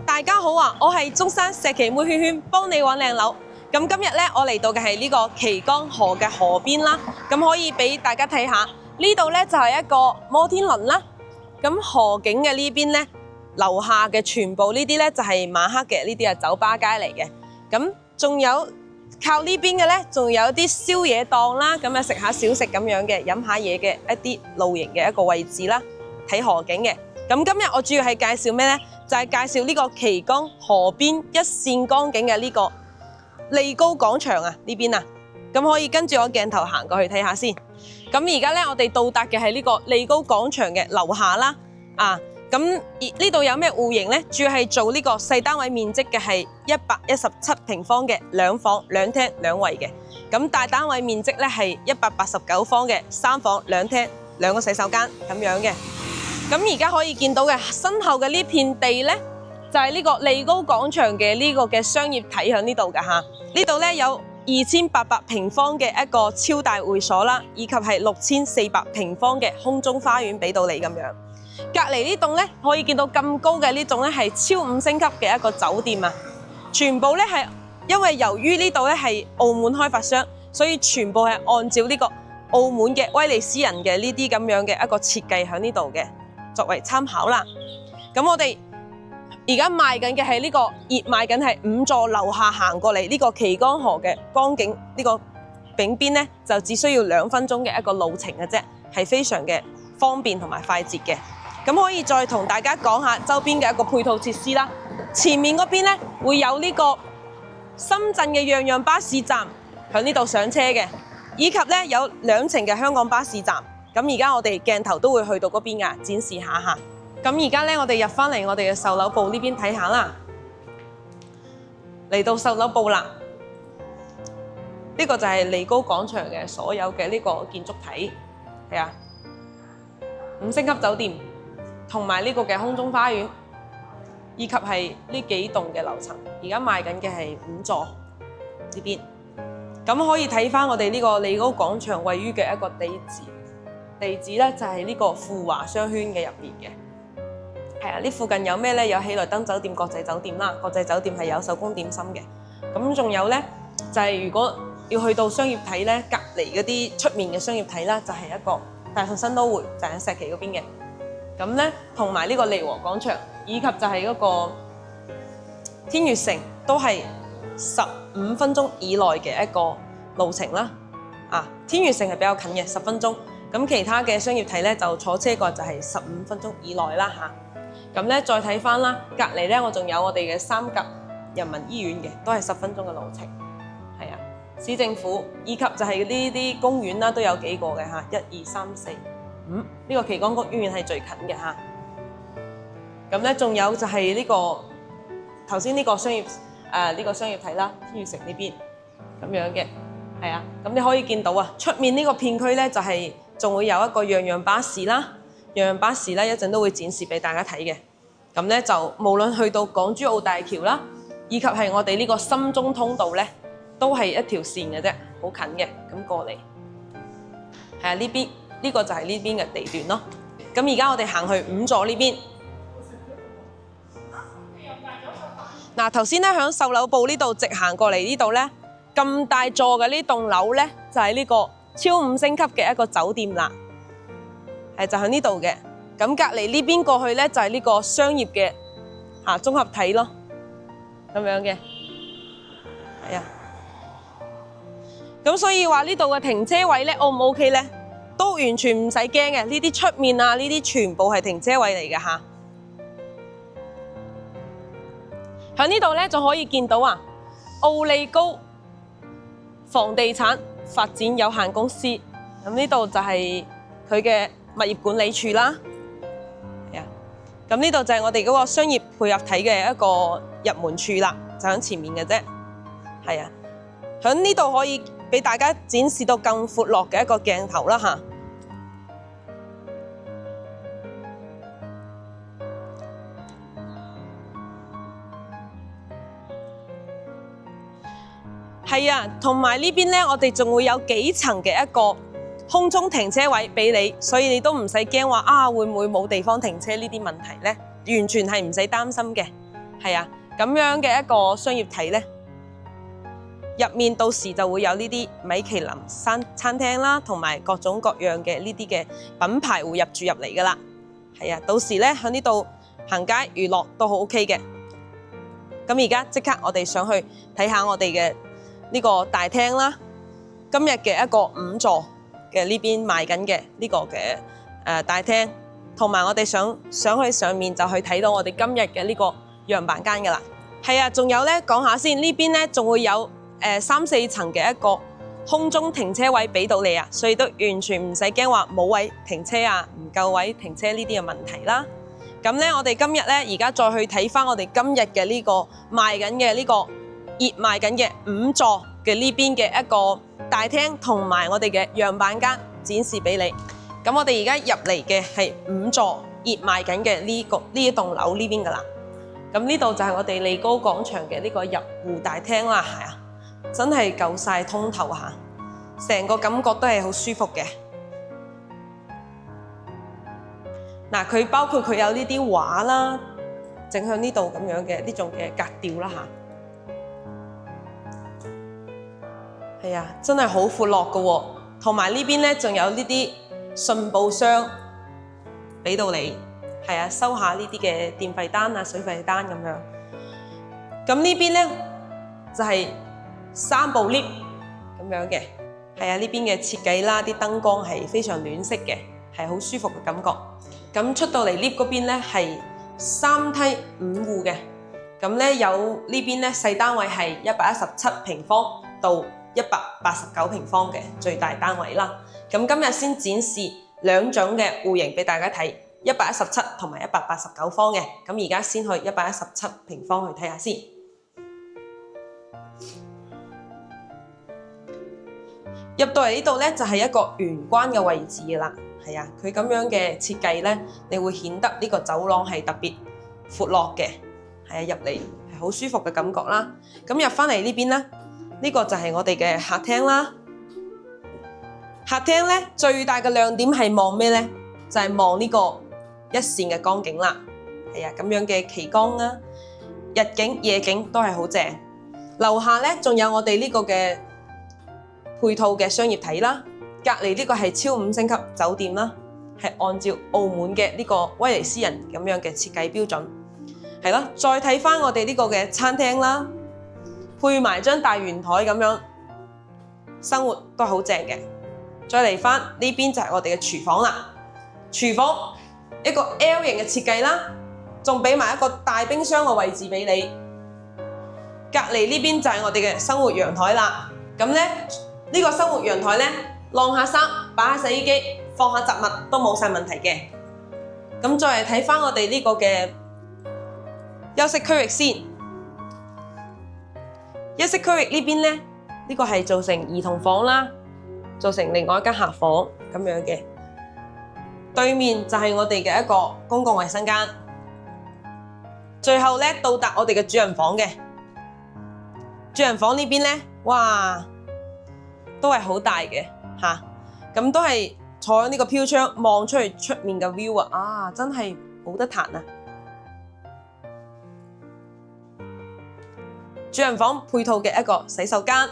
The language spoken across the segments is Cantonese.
大家好啊！我係中山石岐妹圈圈，幫你揾靚樓。咁今日咧，我嚟到嘅係呢個旗江河嘅河邊啦。咁可以俾大家睇下，呢度咧就係一個摩天輪啦。咁河景嘅呢邊咧，樓下嘅全部呢啲咧就係晚黑嘅，呢啲係酒吧街嚟嘅。咁仲有靠呢邊嘅咧，仲有啲宵夜檔啦，咁啊食下小食咁樣嘅，飲下嘢嘅一啲露營嘅一個位置啦，睇河景嘅。咁今日我主要係介紹咩呢？就係介紹呢個旗江河邊一線江景嘅呢個利高廣場啊，呢邊啊，咁可以跟住我鏡頭行過去睇下先。咁而家呢，我哋到達嘅係呢個利高廣場嘅樓下啦。咁呢度有咩戶型呢？主要係做呢個細單位面積嘅係117平方嘅2房2廳2衛嘅。咁大單位面積呢係189方嘅3房2廳2個洗手間咁樣嘅。咁而家可以見到嘅身後嘅呢片地呢，就係呢個利高廣場嘅呢個嘅商業體喺呢度㗎嚇。呢度呢有2800平方嘅一個超大會所啦，以及係6400平方嘅空中花園俾到你咁樣。隔離呢棟呢，可以見到咁高嘅呢種呢係超5星級嘅一個酒店啊！全部呢係因為由於呢度呢係澳門開發商，所以全部係按照呢個澳門嘅威尼斯人嘅呢啲咁樣嘅一個設計喺呢度嘅。作為參考啦，咁我哋而家賣緊嘅係呢個熱賣緊係5座樓下行過嚟呢個旗江河嘅江景呢個景邊呢，就只需要2分鐘嘅一個路程嘅啫，係非常嘅方便同埋快捷嘅。咁可以再同大家講下周邊嘅一個配套設施啦。前面嗰邊呢會有呢個深圳嘅樣樣巴士站喺呢度上車嘅，以及呢有2層嘅香港巴士站。咁而家我哋鏡頭都會去到嗰邊㗎，展示下嚇。咁而家咧，我哋入翻嚟我哋嘅售樓部呢邊睇下啦。嚟到售樓部啦，呢個就係利高廣場嘅所有嘅呢個建築體，係啊，5星級酒店，同埋呢個嘅空中花園，以及係呢幾棟嘅樓層。而家賣緊嘅係5座呢邊。咁可以睇翻我哋呢個利高廣場位於嘅一個地址。地址咧就係呢個富華商圈嘅入面嘅，係啊，呢附近有咩咧？有喜來登酒店、國際酒店啦，國際酒店係有手工點心嘅。咁仲有咧，就係如果要去到商業體咧，隔離嗰啲出面嘅商業體啦，就係一個大順新都會，就喺石岐嗰邊嘅。咁咧，同埋呢個利和廣場，以及就係嗰個天悅城，都係15分鐘以內嘅一個路程啦。天悅城係比較近嘅，10分鐘。咁其他嘅商業體咧就坐車過就係15分鐘以內啦嚇。咁咧再睇翻啦，隔離咧我仲有我哋嘅3甲人民醫院嘅，都係10分鐘嘅路程。係啊，市政府以及就係呢啲公園啦，都有幾個嘅嚇，1、2、3、4、5。呢個旗江公園係最近嘅嚇。咁咧仲有就係呢個頭先呢個商業呢個商業體啦，天悅城呢邊咁樣嘅。係啊，咁你可以見到啊，出面呢個片區咧就係仲會有一個樣樣巴士啦，樣樣巴士咧一陣都會展示俾大家睇嘅。咁咧就無論去到港珠澳大橋啦，以及係我哋呢個深中通道咧，都係一條線嘅啫，好近嘅咁過嚟。係啊，呢邊呢個就係呢邊嘅地段咯。咁而家我哋行去5座呢邊。嗱，頭先咧響售樓部呢度直行過嚟呢度咧。咁大座嘅呢棟樓呢，就係呢個超5星級嘅一個酒店啦，係就喺呢度嘅。咁隔離呢邊過去呢，就係呢個商業嘅綜合體咯，咁樣嘅，係啊。咁所以話呢度嘅停車位呢 O 唔 OK 呢？都完全唔使驚嘅。呢啲出面啊，呢啲全部係停車位嚟嘅嚇。喺呢度呢，就可以見到啊，奧利高房地產發展有限公司，咁呢度就係佢嘅物業管理處啦。係啊，咁呢度就係我哋嗰個商業配合體嘅一個入門處啦，就喺前面嘅啫。係啊，喺呢度可以俾大家展示到更闊落嘅一個鏡頭啦嚇。係啊，同埋呢邊咧，我哋仲會有幾層嘅一個空中停車位俾你，所以你都唔使驚話會唔會冇地方停車呢啲問題咧，完全係唔使擔心嘅。係啊，咁樣嘅一個商業體呢，入面到時就會有呢啲米其林餐廳啦，同埋各種各樣嘅呢啲嘅品牌會入駐入嚟噶啦。係啊，到時呢，喺呢度行街娛樂都好 OK 嘅。咁而家即刻我哋上去睇下我哋嘅呢個大廳啦。今日嘅一個5座嘅呢邊賣緊嘅呢個嘅大廳，同埋我哋上去上面就去睇到我哋今日嘅呢個樣板間噶啦。係啊，仲有呢，講下先，呢邊呢仲會有3、4層嘅一個空中停車位俾到你啊，所以都完全唔使驚話冇位停車啊，唔夠位停車呢啲嘅問題啦。咁呢，我哋今日呢，而家再去睇翻我哋今日嘅呢個賣緊嘅呢個熱賣緊嘅5座嘅呢邊嘅一個大廳，同埋我哋嘅樣板間展示俾你。咁我哋而家入嚟嘅係5座熱賣緊嘅呢一棟樓呢邊噶啦。咁呢度就係我哋利高廣場嘅呢個入戶大廳啦，係啊，真係夠晒通透嚇，成個感覺都係好舒服嘅。嗱，佢包括佢有呢啲畫啦，整向呢度咁樣嘅呢種嘅格調啦嚇，係啊，真係好闊落㗎喎。同埋呢邊咧仲有呢啲信報箱俾到你，係啊，收下呢啲嘅電費單啊、水費單咁樣。咁呢邊咧就係3部 lift 咁樣嘅，係啊，呢邊嘅設計啦，啲燈光係非常暖色嘅，係好舒服嘅感覺。咁出到嚟 lift 嗰邊咧係3梯5戶嘅，咁咧有呢邊咧細單位係117平方到189平方嘅最大單位啦。咁今日先展示2種嘅戶型俾大家睇，117同埋189方嘅。咁而家先去117平方去睇下先。入到嚟呢度咧就係一個玄關嘅位置啦。係啊，佢咁樣嘅設計咧，你會顯得呢個走廊係特別闊落嘅。係啊，入嚟係好舒服嘅感覺啦。咁入翻嚟呢邊咧，呢個就係我哋嘅客廳啦。客廳咧最大嘅亮點係望咩咧？就係望呢個一線嘅光景啦。係啊，咁樣嘅奇光啦，日景夜景都係好正。樓下咧仲有我哋呢個嘅配套嘅商業體啦。隔離呢個係超5星級酒店啦，係按照澳門嘅呢個威尼斯人咁樣嘅設計標準，係咯。再睇翻我哋呢個嘅餐廳啦，配埋張大圓台咁樣，生活都好正嘅。再嚟翻呢邊就係我哋嘅廚房啦，廚房一個 L 型嘅設計啦，仲俾埋一個大冰箱嘅位置俾你。隔離呢邊就係我哋嘅生活陽台啦，咁咧呢個生活陽台咧，晾下衫、擺下洗衣機、放下雜物都冇晒問題嘅。咁再嚟睇翻我哋呢個嘅休息區域先。休息區域呢邊咧，呢個係做成兒童房啦，做成另外一間客房咁樣嘅。對面就係我哋嘅一個公共衛生間。最後咧到達我哋嘅主人房嘅。主人房呢邊咧，哇，都係好大嘅。咁都係坐喺呢個飄窗望出去出面嘅 view 啊！真係冇得彈啊！主人房配套嘅一個洗手間，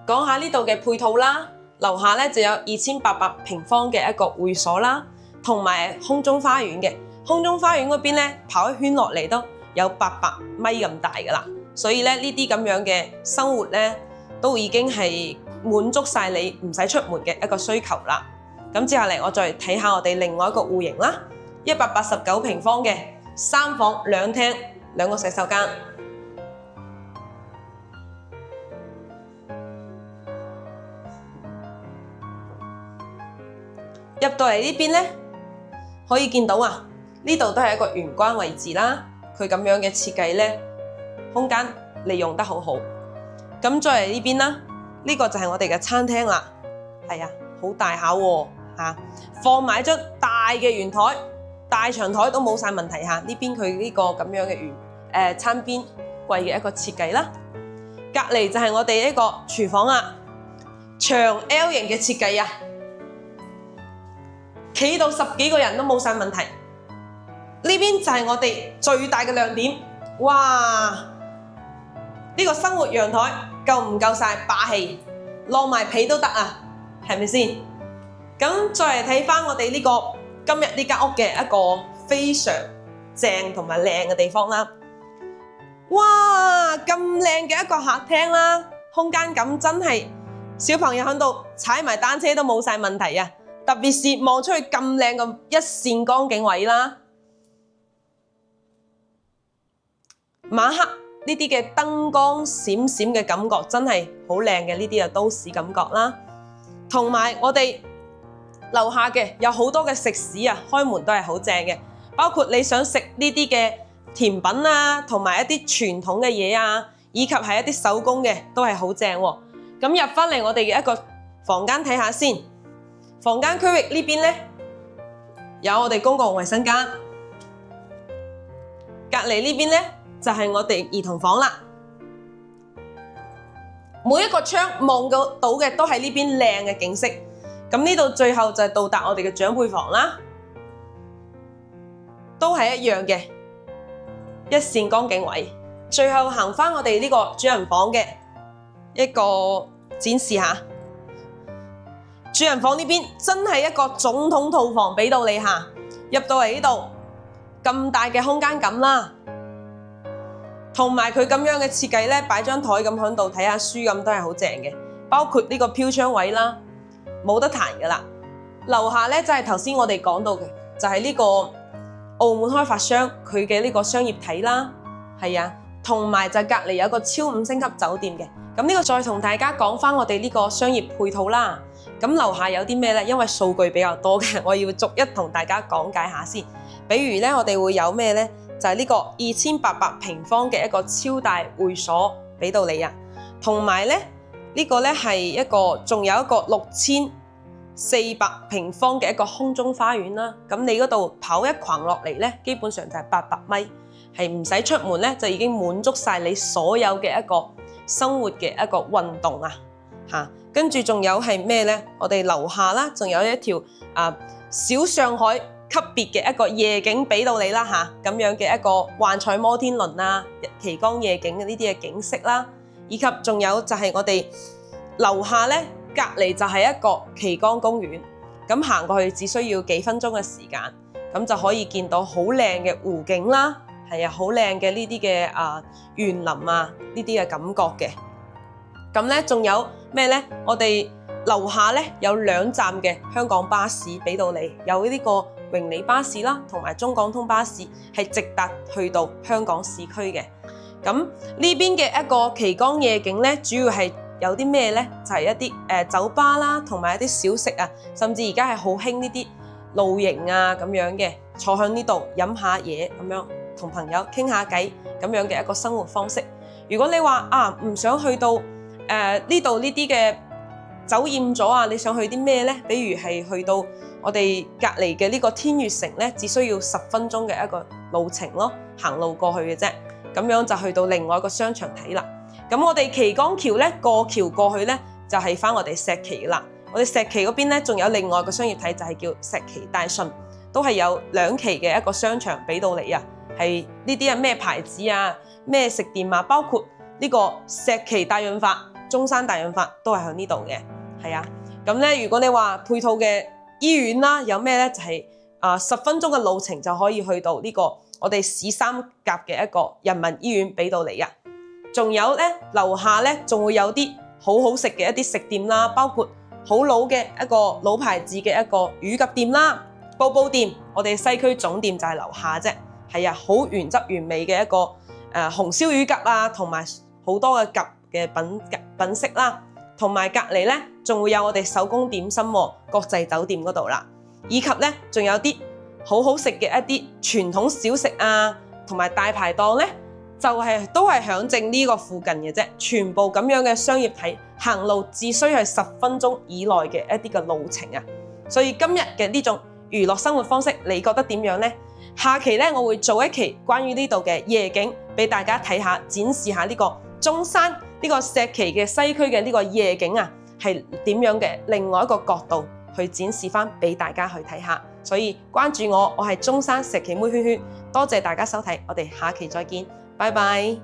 講下呢度嘅配套啦。樓下咧就有2800平方嘅一個會所啦，同埋空中花園嘅。空中花園嗰邊咧跑一圈落嚟都有800米咁大噶啦，所以咧呢啲咁樣嘅生活咧都已經係滿足晒你唔使出門嘅一個需求啦。咁接下嚟我再睇下我哋另外一個戶型啦，189平方嘅3房2廳2個洗手間。入到嚟呢邊咧，可以見到啊，呢度都係一個玄關位置啦。佢咁樣嘅設計咧，空間利用得好好。咁再嚟呢邊啦。呢個就係我哋嘅餐廳啦，係啊，好大下喎嚇，放埋張大嘅圓台、大長台都冇晒問題嚇。呢邊佢呢個咁樣嘅餐邊櫃嘅一個設計啦。隔離就係我哋呢個廚房啊，長 L 型嘅設計啊，企到10幾個人都冇晒問題。呢邊就係我哋最大嘅亮點。哇！呢個生活陽台夠唔夠晒霸氣？晾埋被都得啊，係咪先？咁再嚟睇翻我哋呢個今日呢間屋嘅一個非常正同埋靚嘅地方啦。哇！咁靚嘅一個客廳啦，空間感真係小朋友喺度踩埋單車都冇晒問題啊！特別是望出去咁靚嘅一線光景位啦，晚黑呢啲嘅燈光閃閃嘅感覺真係好靚嘅，呢啲啊都市感覺啦。同埋我哋樓下嘅有好多嘅食肆啊，開門都係好正嘅，包括你想食呢啲嘅甜品啊，同埋一啲傳統嘅嘢啊，以及係一啲手工嘅都係好正喎。咁入返嚟我哋嘅一個房間睇下先，房間區域呢邊呢，有我哋公共衛生間，隔離呢邊呢，就係我哋兒童房啦。每一個窗望到嘅都係呢邊靚嘅景色。咁呢度最後就係到達我哋嘅長輩房啦，都係一樣嘅一線光景位。最後行返我哋呢個主人房嘅一個展示下，主人房呢邊真係一個總統套房俾到你下，入到嚟呢度咁大嘅空間感啦，同埋佢咁樣嘅設計咧，擺張台咁喺度睇下書咁都係好正嘅，包括呢個飄窗位啦。冇得彈㗎啦！樓下呢，就係頭先我哋講到嘅，就係呢個澳門開發商佢嘅呢個商業體啦，係啊，同埋就隔離有個超5星級酒店嘅。咁呢個再同大家講返我哋呢個商業配套啦。咁樓下有啲咩呢？因為數據比較多嘅，我要逐一同大家講解下先。比如呢，我哋會有咩呢？就係呢個2800平方嘅一個超大會所俾到你啊，同埋呢。呢個咧係一個，仲有一個6400平方嘅一個空中花園啦。咁你嗰度跑一框落嚟咧，基本上就係800米，係唔使出門咧，就已經滿足晒你所有嘅一個生活嘅一個運動啊嚇。跟住仲有係咩咧？我哋樓下啦，仲有一條小上海級別嘅一個夜景俾到你啦嚇，咁樣嘅一個幻彩摩天輪啊、奇光夜景嘅呢啲嘅景色啦。以及仲有就係我哋樓下咧，隔離就係一個奇光公園，咁行過去只需要幾分鐘嘅時間，咁就可以見到好靚嘅湖景啦，係啊，好靚嘅呢啲嘅園林啊，呢啲嘅感覺嘅。咁咧仲有咩咧？我哋樓下咧有2站嘅香港巴士俾到你，有呢個榮利巴士啦，同埋中港通巴士係直達去到香港市區嘅。咁呢邊嘅一個奇光夜景咧，主要係有啲咩咧？就係一啲酒吧啦，同埋一啲小食啊，甚至而家係好興呢啲露營啊咁樣嘅，坐喺呢度飲下嘢咁樣，同朋友傾下偈咁樣嘅一個生活方式。如果你話唔想去到呢度呢啲嘅走厭咗啊，你想去啲咩咧？比如係去到我哋隔離嘅呢個天悅城咧，只需要10分鐘嘅一個路程咯，行路過去嘅啫。咁樣就去到另外一個商場睇啦。咁我哋奇光橋咧，過橋過去咧就係返我哋石岐啦。我哋石岐嗰邊咧仲有另外一個商業體，就係叫石岐大順，都係有2期嘅一個商場俾到你啊。係呢啲咩牌子啊、咩食店啊，包括呢個石岐大潤發、中山大潤發都係喺呢度嘅。係啊，咁咧如果你話配套嘅醫院啦，有咩咧？就係10分鐘嘅路程就可以去到呢個我哋市三甲嘅一個人民醫院俾到你啊。仲有咧樓下咧仲會有啲好好食嘅一啲食店啦，包括好老嘅一個老牌子嘅一個乳鴿店啦、煲煲店。我哋西區總店就係樓下啫。係啊，好原汁原味嘅一個紅燒乳鴿啊，同埋好多嘅鴿嘅品色啦。同埋隔離咧仲會有我哋手工點心喎，國際酒店嗰度啦，以及咧仲有啲好好食嘅一啲傳統小食啊，同埋大排檔咧，都係響正呢個附近嘅啫。全部咁樣嘅商業體，行路只需係10分鐘以內嘅一啲嘅路程啊。所以今日嘅呢種娛樂生活方式，你覺得點樣呢？下期咧我會做一期關於呢度嘅夜景俾大家睇下，展示下呢個中山呢個石岐嘅西區嘅呢個夜景啊，係點樣嘅另外一個角度去展示翻俾大家去睇下。所以關注我，我係中山石岐妹圈圈。多謝大家收睇，我哋下期再見，拜拜。